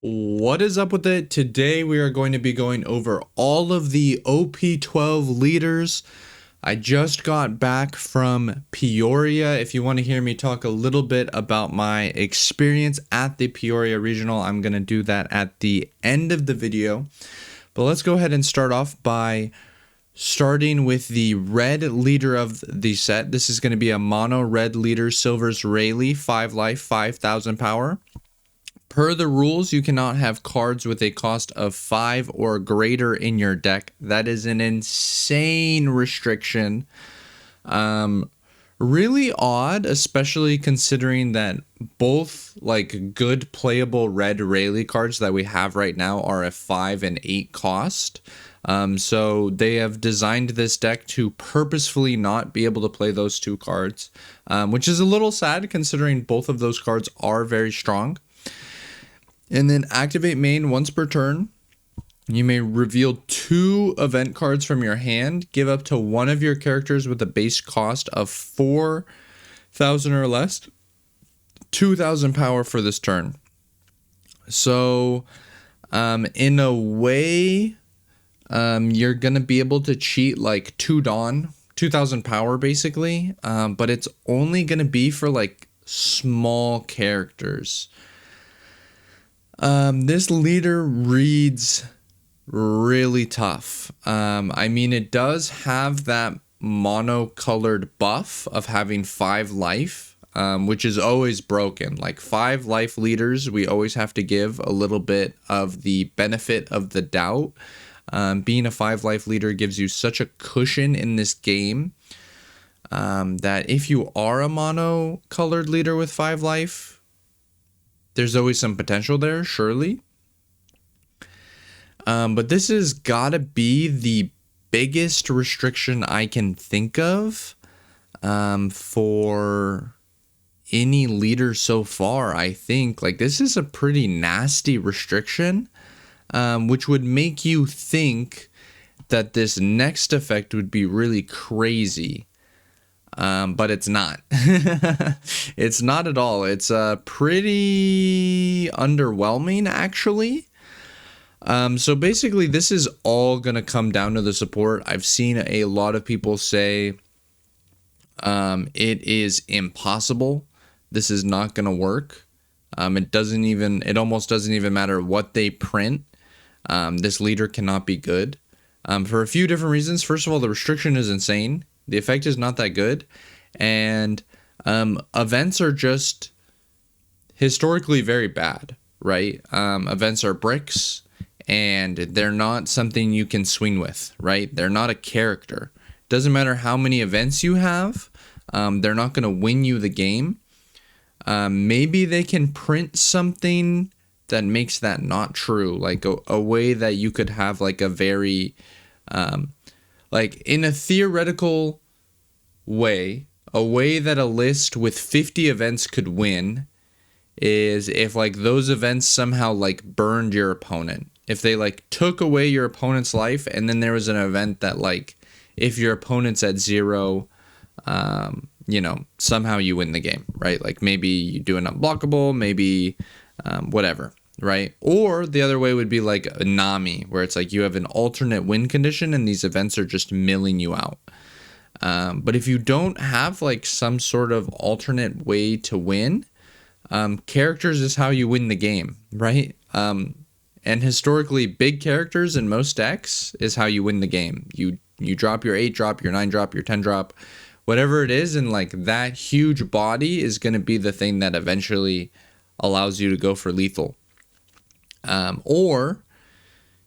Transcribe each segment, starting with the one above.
What is up with it? Today we are going to be going over all of the OP12 leaders. I just got back from Peoria. If you want to hear me talk a little bit about my experience at the Peoria Regional, I'm going to do that at the end of the video. But let's go ahead and start off by starting with the red leader of the set. This is going to be a mono red leader, Silver's Rayleigh, 5 life, 5,000 power. Per the rules, you cannot have cards with a cost of 5 or greater in your deck. That is an insane restriction. Really odd, especially considering that both like good playable red Rayleigh cards that we have right now are a 5 and 8 cost. So they have designed this deck to purposefully not be able to play those two cards, which is a little sad considering both of those cards are very strong. And then activate main once per turn. You may reveal 2 event cards from your hand. Give up to one of your characters with a base cost of 4,000 or less. 2,000 power for this turn. So, in a way, you're going to be able to cheat like 2 Dawn, 2,000 power basically. But it's only going to be for like small characters. This leader reads really tough. I mean, it does have that mono-colored buff of having 5 life, which is always broken. Like 5 life leaders, we always have to give a little bit of the benefit of the doubt. Being a 5 life leader gives you such a cushion in this game that if you are a mono-colored leader with 5 life, there's always some potential there, surely. But this has got to be the biggest restriction I can think of for any leader so far, I think. Like, this is a pretty nasty restriction, which would make you think that this next effect would be really crazy. But it's not. It's not at all. It's pretty underwhelming, actually. So basically, this is all going to come down to the support. I've seen a lot of people say it is impossible. This is not going to work. It almost doesn't even matter what they print. This leader cannot be good for a few different reasons. First of all, the restriction is insane. The effect is not that good, and events are just historically very bad, right? Events are bricks, and they're not something you can swing with, right? They're not a character. Doesn't matter how many events you have, they're not going to win you the game. Maybe they can print something that makes that not true, like a way that you could have like a very... like in a theoretical way, a way that a list with 50 events could win is if like those events somehow like burned your opponent. If they like took away your opponent's life and then there was an event that like if your opponent's at 0, somehow you win the game, right? Like maybe you do an unblockable, maybe whatever. Right? Or the other way would be like a Nami, where it's like you have an alternate win condition and these events are just milling you out. But if you don't have like some sort of alternate way to win, characters is how you win the game, right? And historically, big characters in most decks is how you win the game. You drop your 8 drop, your 9 drop, your 10 drop, whatever it is, and like that huge body is going to be the thing that eventually allows you to go for lethal. Or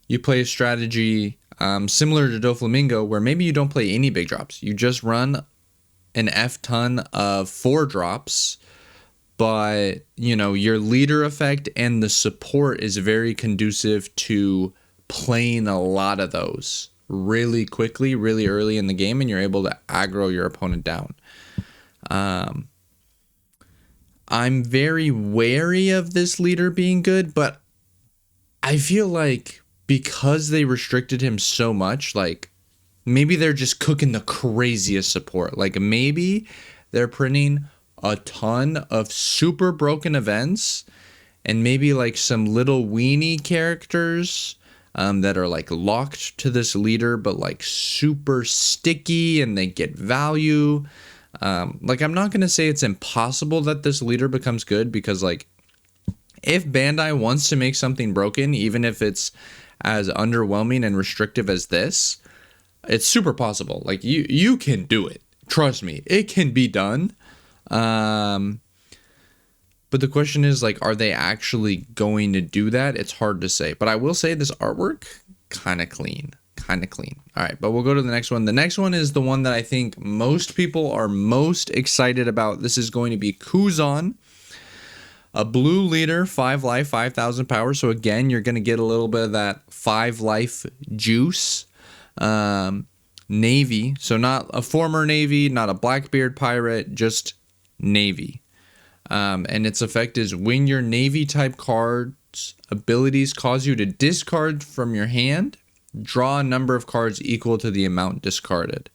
you play a strategy similar to Doflamingo where maybe you don't play any big drops. You just run an F ton of 4 drops, but your leader effect and the support is very conducive to playing a lot of those really quickly, really early in the game, and you're able to aggro your opponent down. I'm very wary of this leader being good, but I feel like because they restricted him so much, like maybe they're just cooking the craziest support. Like maybe they're printing a ton of super broken events and maybe like some little weenie characters that are like locked to this leader, but like super sticky and they get value. Like, I'm not going to say it's impossible that this leader becomes good, because like, if Bandai wants to make something broken, even if it's as underwhelming and restrictive as this, it's super possible. Like, you can do it. Trust me, it can be done. But the question is, like, are they actually going to do that? It's hard to say. But I will say this artwork, kind of clean. Kind of clean. All right, but we'll go to the next one. The next one is the one that I think most people are most excited about. This is going to be Kuzon. A blue leader, 5 life, 5,000 power. So again, you're going to get a little bit of that 5 life juice. Navy. So not a former Navy, not a Blackbeard pirate, just Navy. And its effect is when your Navy type card's abilities cause you to discard from your hand, draw a number of cards equal to the amount discarded.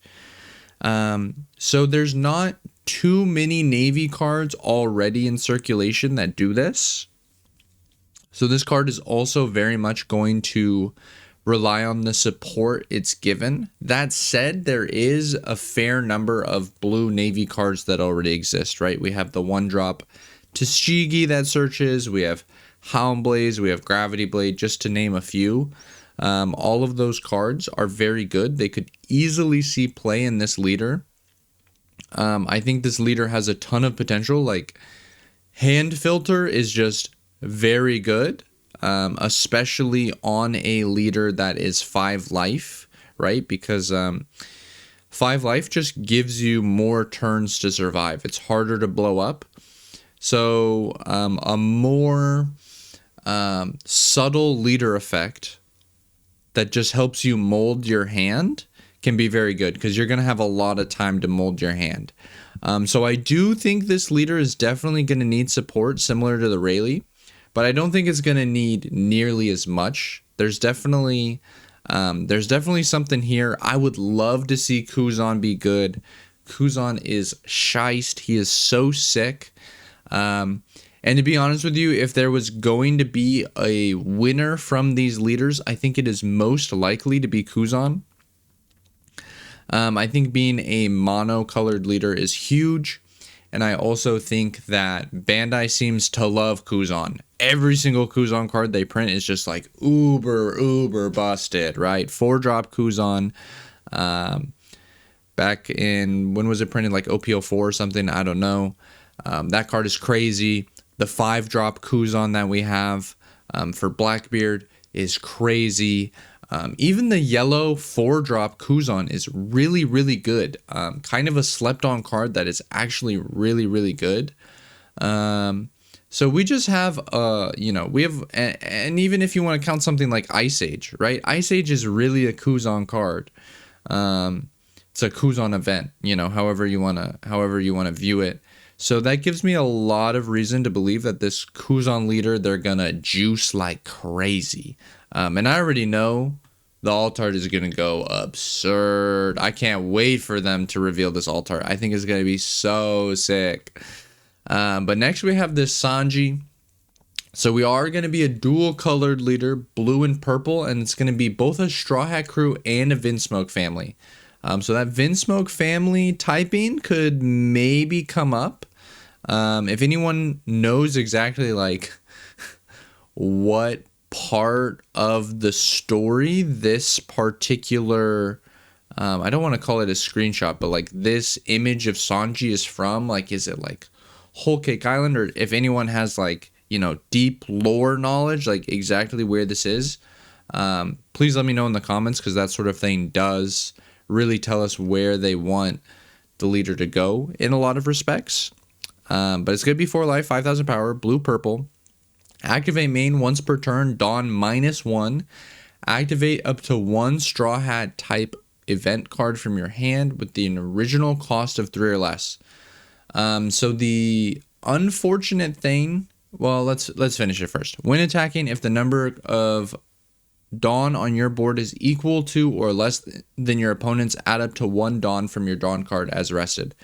So there's not too many Navy cards already in circulation that do this. So this card is also very much going to rely on the support it's given. That said, there is a fair number of blue Navy cards that already exist, right? We have the 1-drop Tuskegee that searches, we have Houndblaze, we have Gravity Blade, just to name a few. All of those cards are very good. They could easily see play in this leader. I think this leader has a ton of potential. Like, Hand Filter is just very good, especially on a leader that is 5 life, right? Because 5 life just gives you more turns to survive. It's harder to blow up. So a more subtle leader effect that just helps you mold your hand can be very good, because you're going to have a lot of time to mold your hand. So I do think this leader is definitely going to need support similar to the Rayleigh, but I don't think it's going to need nearly as much. There's definitely something here. I would love to see Kuzon be good. Kuzon is shiced. He is so sick. And to be honest with you, if there was going to be a winner from these leaders, I think it is most likely to be Kuzon. I think being a mono-colored leader is huge. And I also think that Bandai seems to love Kuzon. Every single Kuzon card they print is just like uber busted, right? 4-drop Kuzon. Back in, when was it printed? Like OP04 or something? I don't know. That card is crazy. The 5-drop Kuzon that we have for Blackbeard is crazy. Even the yellow 4-drop Kuzon is really, really good. Kind of a slept-on card that is actually really, really good. So we just have, we have, and even if you want to count something like Ice Age, right? Ice Age is really a Kuzon card. It's a Kuzon event, however you want to view it. So that gives me a lot of reason to believe that this Kuzon leader, they're going to juice like crazy. And I already know the alt art is going to go absurd. I can't wait for them to reveal this alt art. I think it's going to be so sick. But next we have this Sanji. So we are going to be a dual colored leader, blue and purple, and it's going to be both a Straw Hat Crew and a Vinsmoke family. So that Vinsmoke family typing could maybe come up. If anyone knows exactly like what part of the story this particular, I don't want to call it a screenshot, but like this image of Sanji is from, like, is it like Whole Cake Island, or if anyone has like, deep lore knowledge, like exactly where this is, please let me know in the comments, because that sort of thing does really tell us where they want the leader to go in a lot of respects. But it's going to be 4 life, 5,000 power, blue, purple. Activate main once per turn, Dawn -1. Activate up to 1 Straw Hat type event card from your hand with the original cost of 3 or less. So the unfortunate thing, well, let's finish it first. When attacking, if the number of Dawn on your board is equal to or less than your opponent's, add up to 1 Dawn from your Dawn card as rested.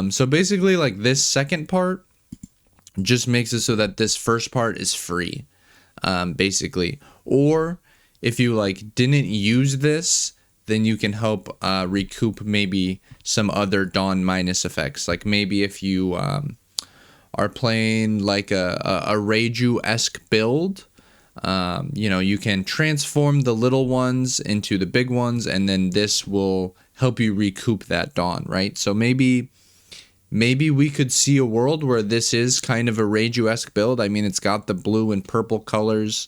So basically, like, this second part just makes it so that this first part is free, basically. Or if you like didn't use this, then you can help recoup maybe some other Dawn minus effects. Like maybe if you are playing like a Reiju-esque build, you can transform the little ones into the big ones, and then this will help you recoup that Dawn, right? So maybe we could see a world where this is kind of a Reiju-esque build. I mean, it's got the blue and purple colors.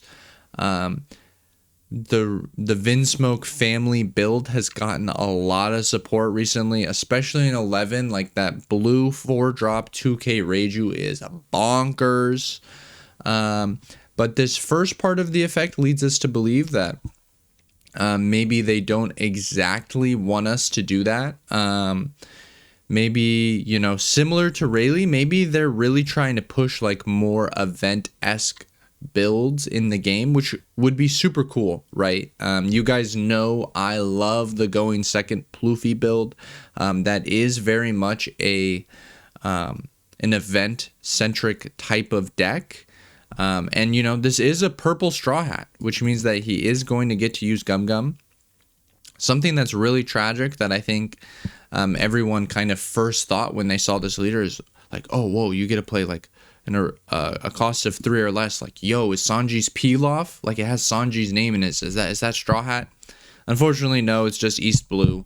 The Vinsmoke family build has gotten a lot of support recently, especially in 11. Like that blue 4-drop 2K Reiju is bonkers. But this first part of the effect leads us to believe that maybe they don't exactly want us to do that. Maybe, similar to Rayleigh, maybe they're really trying to push like more event-esque builds in the game, which would be super cool, right? You guys know I love the going second Ploofy build. That is very much an event-centric type of deck. And this is a purple Straw Hat, which means that he is going to get to use Gum Gum. Something that's really tragic that I think everyone kind of first thought when they saw this leader is like, oh, whoa, you get to play like a cost of 3 or less. Like, yo, is Sanji's Pilaf? Like, it has Sanji's name in it. Is that Straw Hat? Unfortunately, no, it's just East Blue.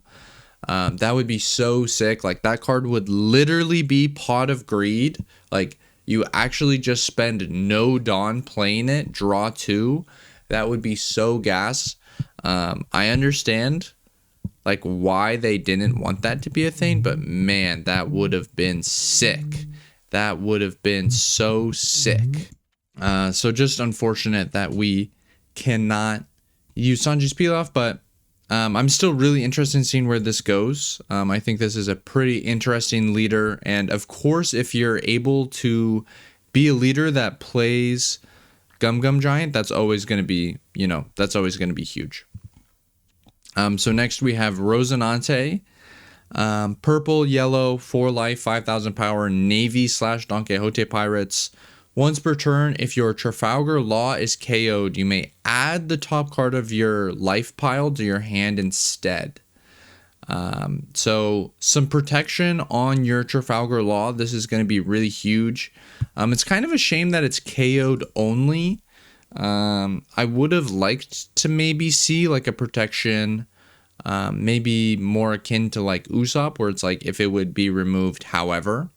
That would be so sick. Like, that card would literally be Pot of Greed. Like, you actually just spend no Dawn playing it, draw 2. That would be so gas. I understand like why they didn't want that to be a thing, but man, that would have been sick. That would have been so sick. So just unfortunate that we cannot use Sanji's Pilaf, but I'm still really interested in seeing where this goes. I think this is a pretty interesting leader, and of course, if you're able to be a leader that plays Gum Gum Giant, that's always going to be, that's always going to be huge. So next we have Rosenante, purple, yellow, 4 life, 5,000 power, Navy / Don Quixote Pirates. Once per turn, if your Trafalgar Law is KO'd, you may add the top card of your life pile to your hand instead. So some protection on your Trafalgar Law. This is going to be really huge. It's kind of a shame that it's KO'd only. I would have liked to maybe see like a protection, maybe more akin to like Usopp, where it's like if it would be removed however.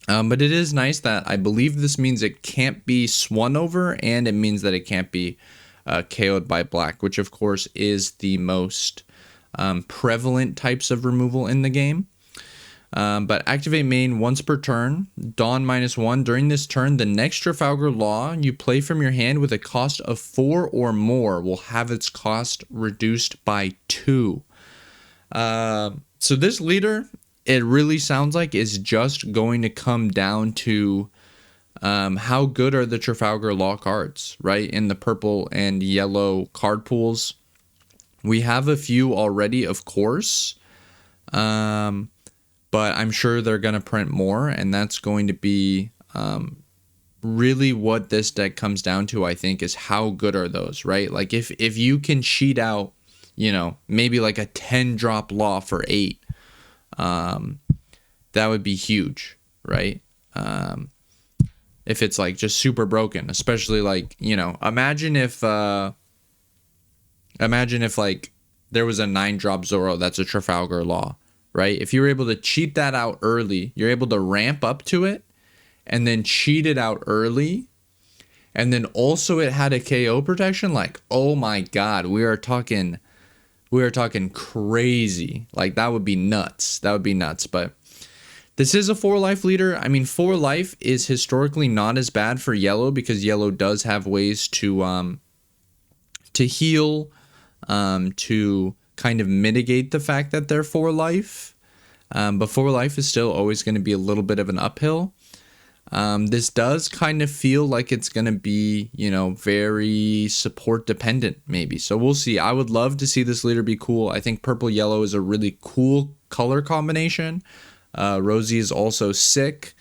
But it is nice that I believe this means it can't be swung over, and it means that it can't be KO'd by black, which of course is the most prevalent types of removal in the game. But activate main once per turn, Dawn -1. During this turn, the next Trafalgar Law you play from your hand with a cost of 4 or more will have its cost reduced by 2. So this leader, it really sounds like, is just going to come down to how good are the Trafalgar Law cards, right? In the purple and yellow card pools. We have a few already, of course. But I'm sure they're going to print more, and that's going to be really what this deck comes down to, I think, is how good are those, right? Like, if you can cheat out, maybe like a 10-drop Law for 8, that would be huge, right? If it's, like, just super broken, especially, like, imagine if, like, there was a 9-drop Zoro that's a Trafalgar Law. Right? If you're able to cheat that out early, you're able to ramp up to it and then cheat it out early. And then also it had a KO protection. Like, oh my God, we are talking crazy. Like, that would be nuts. That would be nuts. But this is a 4 life leader. I mean, 4 life is historically not as bad for yellow because yellow does have ways to heal, to kind of mitigate the fact that they're 4 life. But 4 life is still always going to be a little bit of an uphill. This does kind of feel like it's going to be, very support dependent maybe. So we'll see. I would love to see this leader be cool. I think purple yellow is a really cool color combination. Rosie is also sick.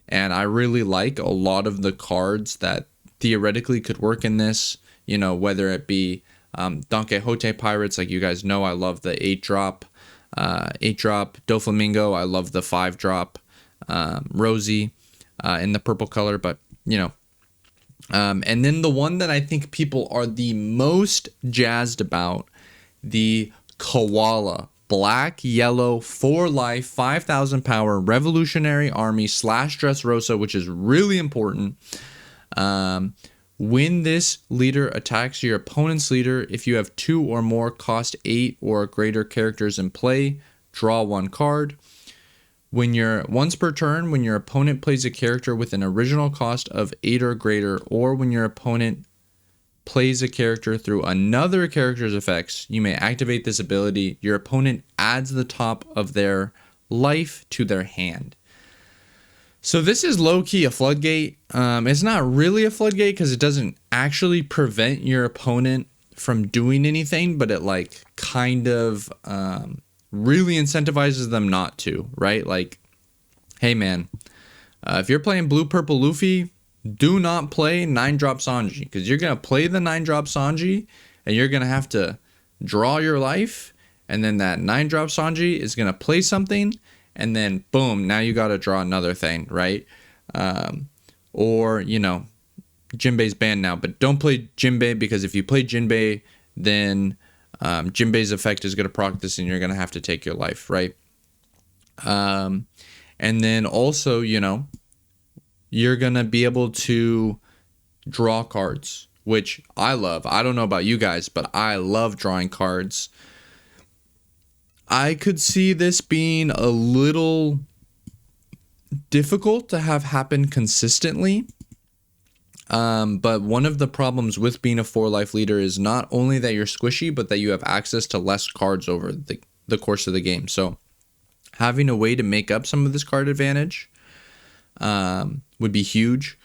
And I really like a lot of the cards that theoretically could work in this, you know, whether it be Don Quixote Pirates, like you guys know, I love the 8-drop, 8-drop Doflamingo. I love the 5-drop Rosie in the purple color, but you know. And then the one that I think people are the most jazzed about, the Koala. Black, yellow, 4 life, 5,000 power, Revolutionary Army / Dressrosa, which is really important. When this leader attacks your opponent's leader, if you have 2 or more cost 8 or greater characters in play, draw 1 card. Once per turn, when your opponent plays a character with an original cost of 8 or greater, or when your opponent plays a character through another character's effects, you may activate this ability. Your opponent adds the top of their life to their hand. So this is low-key a floodgate. It's not really a floodgate because it doesn't actually prevent your opponent from doing anything, but it like kind of really incentivizes them not to, right? Like, hey man, if you're playing Blue Purple Luffy, do not play 9-drop Sanji, because you're going to play the 9-drop Sanji and you're going to have to draw your life, and then that 9-drop Sanji is going to play something, and then boom, now you got to draw another thing, right? Or, you know, Jinbei's banned now, but don't play Jinbei, because if you play Jinbei, then Jinbei's effect is going to proc this and you're going to have to take your life, right? And then also, you know, you're going to be able to draw cards, which I love. I don't know about you guys, but I love drawing cards. I could see this being a little difficult to have happen consistently. But one of the problems with being a 4-life leader is not only that you're squishy, but that you have access to less cards over the course of the game. So having a way to make up some of this card advantage would be huge.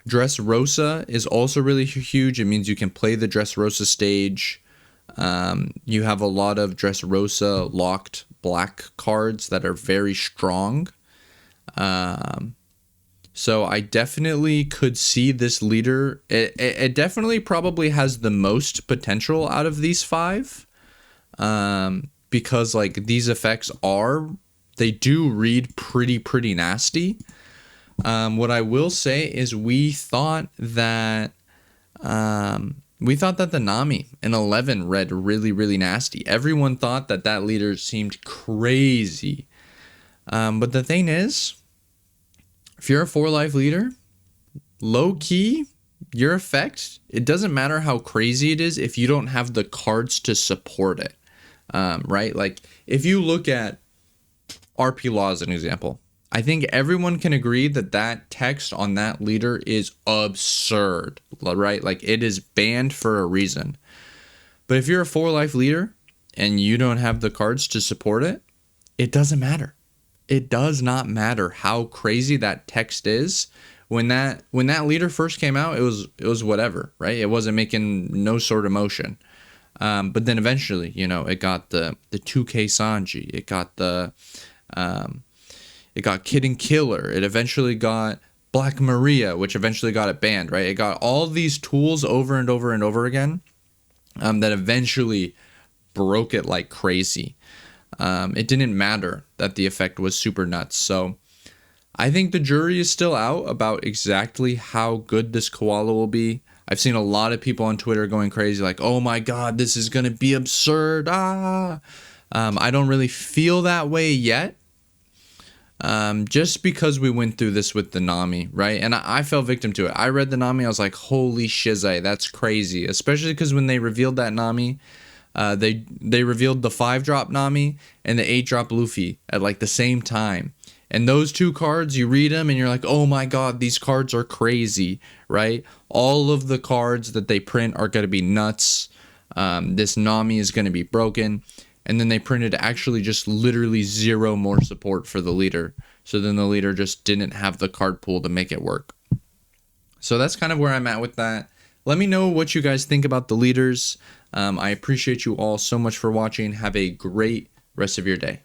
Dressrosa is also really huge. It means you can play the Dressrosa stage. You have a lot of Dressrosa locked black cards that are very strong. So I definitely could see this leader. It definitely probably has the most potential out of these 5. Because like these effects they do read pretty nasty. What I will say is we thought that the Nami in 11 read really nasty. Everyone thought that leader seemed crazy. But the thing is, if you're a 4-life leader, low key, your effect, it doesn't matter how crazy it is if you don't have the cards to support it. Right? Like if you look at RP Law as an example, I think everyone can agree that text on that leader is absurd, right? Like it is banned for a reason. But if you're a 4-life leader and you don't have the cards to support it, it doesn't matter. It does not matter how crazy that text is. When that leader first came out, it was whatever, right? It wasn't making no sort of motion. But then eventually, you know, it got the 2K Sanji, it got it got Kid and Killer. It eventually got Black Maria, which eventually got it banned, right? It got all these tools over and over and over again that eventually broke it like crazy. It didn't matter that the effect was super nuts. So I think the jury is still out about exactly how good this Koala will be. I've seen a lot of people on Twitter going crazy like, oh my god, this is going to be absurd. I don't really feel that way yet. Just because we went through this with the Nami, right? And I fell victim to it. I read the Nami, I was like, holy shizai, that's crazy. Especially because when they revealed that Nami, they revealed the 5-drop Nami and the 8-drop Luffy at like the same time. And those 2 cards, you read them and you're like, oh my god, these cards are crazy, right? All of the cards that they print are going to be nuts. This Nami is going to be broken. And then they printed actually just literally 0 more support for the leader. So then the leader just didn't have the card pool to make it work. So that's kind of where I'm at with that. Let me know what you guys think about the leaders. I appreciate you all so much for watching. Have a great rest of your day.